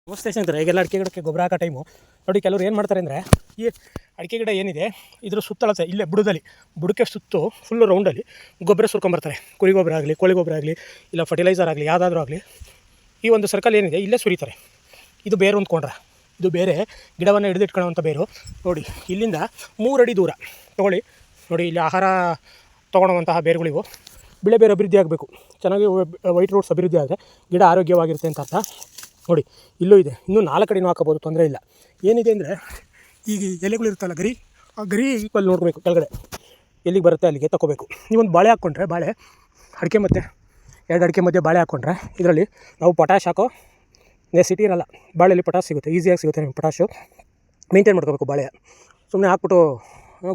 ನಮಸ್ತೆ ಸ್ನೇಹಿತರೆ, ಈಗೆಲ್ಲ ಅಡಿಕೆ ಗಿಡಕ್ಕೆ ಗೊಬ್ಬರ ಹಾಕೋ ಟೈಮು ನೋಡಿ. ಕೆಲವರು ಏನು ಮಾಡ್ತಾರೆ ಅಂದರೆ, ಈ ಅಡಿಕೆ ಗಿಡ ಏನಿದೆ ಇದ್ರ ಸುತ್ತಳತೆ ಇಲ್ಲೇ ಬುಡಕ್ಕೆ ಸುತ್ತು ಫುಲ್ಲು ರೌಂಡಲ್ಲಿ ಗೊಬ್ಬರ ಸುರ್ಕೊಂಬರ್ತಾರೆ. ಕುರಿ ಗೊಬ್ಬರ ಆಗಲಿ, ಕೋಳಿ ಗೊಬ್ಬರ ಆಗಲಿ, ಇಲ್ಲ ಫರ್ಟಿಲೈಸರ್ ಆಗಲಿ, ಯಾವುದಾದ್ರೂ ಆಗಲಿ ಈ ಒಂದು ಸರ್ಕಲ್ ಏನಿದೆ ಇಲ್ಲೇ ಸುರಿತಾರೆ. ಇದು ಬೇರು ಅಂದ್ಕೊಂಡ್ರೆ, ಇದು ಬೇರೆ ಗಿಡವನ್ನು ಹಿಡಿದಿಟ್ಕೊಳ್ಳೋವಂಥ ಬೇರು. ನೋಡಿ, ಇಲ್ಲಿಂದ 3 ಅಡಿ ದೂರ ತೊಗೊಳ್ಳಿ. ನೋಡಿ, ಇಲ್ಲಿ ಆಹಾರ ತೊಗೊಳ್ಳೋವಂತಹ ಬೇರುಗಳಿವು. ಬಿಳೆ ಬೇರು ಅಭಿವೃದ್ಧಿ ಆಗಬೇಕು, ಚೆನ್ನಾಗಿ ವೈಟ್ ರೂಟ್ಸ್ ಅಭಿವೃದ್ಧಿ ಆದರೆ ಗಿಡ ಆರೋಗ್ಯವಾಗಿರುತ್ತೆ ಅಂತ ಅರ್ಥ. ನೋಡಿ, ಇಲ್ಲೂ ಇದೆ, ಇನ್ನೂ 4 ಕಡೆನೂ ಹಾಕೋಬೋದು, ತೊಂದರೆ ಇಲ್ಲ. ಏನಿದೆ ಅಂದರೆ, ಈಗ ಎಲೆಗಳು ಇರುತ್ತಲ್ಲ ಗರಿ, ಆ ಗರಿ ಈಕ್ವಲ್ ನೋಡಬೇಕು, ಕೆಳಗಡೆ ಎಲ್ಲಿಗೆ ಬರುತ್ತೆ ಅಲ್ಲಿಗೆ ತಗೋಬೇಕು. ನೀವೊಂದು ಬಾಳೆ ಹಾಕ್ಕೊಂಡ್ರೆ, ಬಾಳೆ ಅಡಿಕೆ ಮತ್ತು 2 ಅಡಿಕೆ ಮಧ್ಯೆ ಬಾಳೆ ಹಾಕ್ಕೊಂಡ್ರೆ ಇದರಲ್ಲಿ ನಾವು ಪೊಟ್ಯಾಶ್ ಹಾಕೋ ನೆಸಿಟಿ ಇರಲ್ಲ. ಬಾಳೆಯಲ್ಲಿ ಪೊಟ್ಯಾಶ್ ಸಿಗುತ್ತೆ, ಈಸಿಯಾಗಿ ಸಿಗುತ್ತೆ. ನಿಮಗೆ ಪೊಟ್ಯಾಶು ಮೇಂಟೈನ್ ಮಾಡ್ಕೋಬೇಕು. ಬಾಳೆ ಸುಮ್ಮನೆ ಹಾಕ್ಬಿಟ್ಟು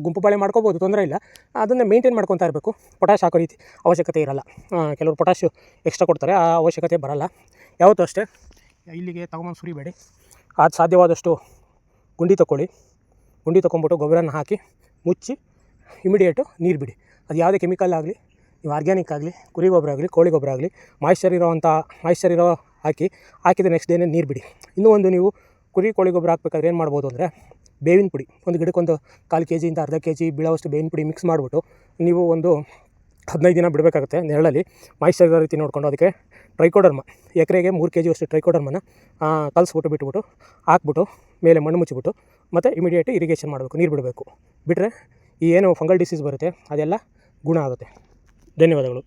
ಗುಂಪು ಬಾಳೆ ಮಾಡ್ಕೋಬೋದು, ತೊಂದರೆ ಇಲ್ಲ. ಅದನ್ನು ಮೇಂಟೈನ್ ಮಾಡ್ಕೊತಾ ಇರಬೇಕು. ಪೊಟ್ಯಾಶ್ ಹಾಕೋ ರೀತಿ ಅವಶ್ಯಕತೆ ಇರಲ್ಲ. ಕೆಲವರು ಪೊಟ್ಯಾಶು ಎಕ್ಸ್ಟ್ರಾ ಕೊಡ್ತಾರೆ, ಆ ಅವಶ್ಯಕತೆ ಬರಲ್ಲ. ಯಾವತ್ತೂ ಅಷ್ಟೇ ಇಲ್ಲಿಗೆ ತಗೊಂಬಂದು ಸುರಿಬೇಡಿ. ಅದು ಸಾಧ್ಯವಾದಷ್ಟು ಗುಂಡಿ ತೊಗೊಳ್ಳಿ. ಗುಂಡಿ ತೊಗೊಂಬಿಟ್ಟು ಗೊಬ್ಬರನ ಹಾಕಿ ಮುಚ್ಚಿ ಇಮಿಡಿಯೇಟು ನೀರು ಬಿಡಿ. ಅದು ಯಾವುದೇ ಕೆಮಿಕಲ್ ಆಗಲಿ, ನೀವು ಆರ್ಗ್ಯಾನಿಕ್ ಆಗಲಿ, ಕುರಿ ಗೊಬ್ಬರ ಆಗಲಿ, ಕೋಳಿ ಗೊಬ್ಬರ ಆಗಲಿ, ಮಾಯಿಶ್ಚರ್ ಇರೋ ಹಾಕಿದ ನೆಕ್ಸ್ಟ್ ಡೇನೇ ನೀರು ಬಿಡಿ. ಇನ್ನೂ ಒಂದು, ನೀವು ಕುರಿ ಕೋಳಿ ಗೊಬ್ಬರ ಹಾಕ್ಬೇಕಾದ್ರೆ ಏನು ಮಾಡ್ಬೋದು ಅಂದರೆ, ಬೇವಿನ ಪುಡಿ ಒಂದು ಗಿಡಕ್ಕೊಂದು 1/4 kg ಇಂದ ಅರ್ಧ kg ಬೀಳೋವಷ್ಟು ಬೇವಿನ ಪುಡಿ ಮಿಕ್ಸ್ ಮಾಡಿಬಿಟ್ಟು ನೀವು ಒಂದು 15 ದಿನ ಬಿಡಬೇಕಾಗುತ್ತೆ ನೆರಳಲ್ಲಿ. ಮಾಯಿಶ್ಚರ್ ಇರೋ ರೀತಿ ನೋಡಿಕೊಂಡು ಅದಕ್ಕೆ ಟ್ರೈಕೋಡರ್ಮ ಎಕರೆಗೆ 3 kg ಅಷ್ಟು ಟ್ರೈಕೋಡರ್ಮನ ಬಿಟ್ಬಿಟ್ಟು ಹಾಕ್ಬಿಟ್ಟು ಮೇಲೆ ಮಣ್ಣು ಮುಚ್ಚಿಬಿಟ್ಟು ಮತ್ತು ಇಮಿಡಿಯೇಟ್ ಇರಿಗೇಷನ್ ಮಾಡಬೇಕು, ನೀರು ಬಿಡಬೇಕು. ಬಿಟ್ಟರೆ ಈ ಏನು ಫಂಗಲ್ ಡಿಸೀಸ್ ಬರುತ್ತೆ ಅದೆಲ್ಲ ಗುಣ ಆಗುತ್ತೆ. ಧನ್ಯವಾದಗಳು.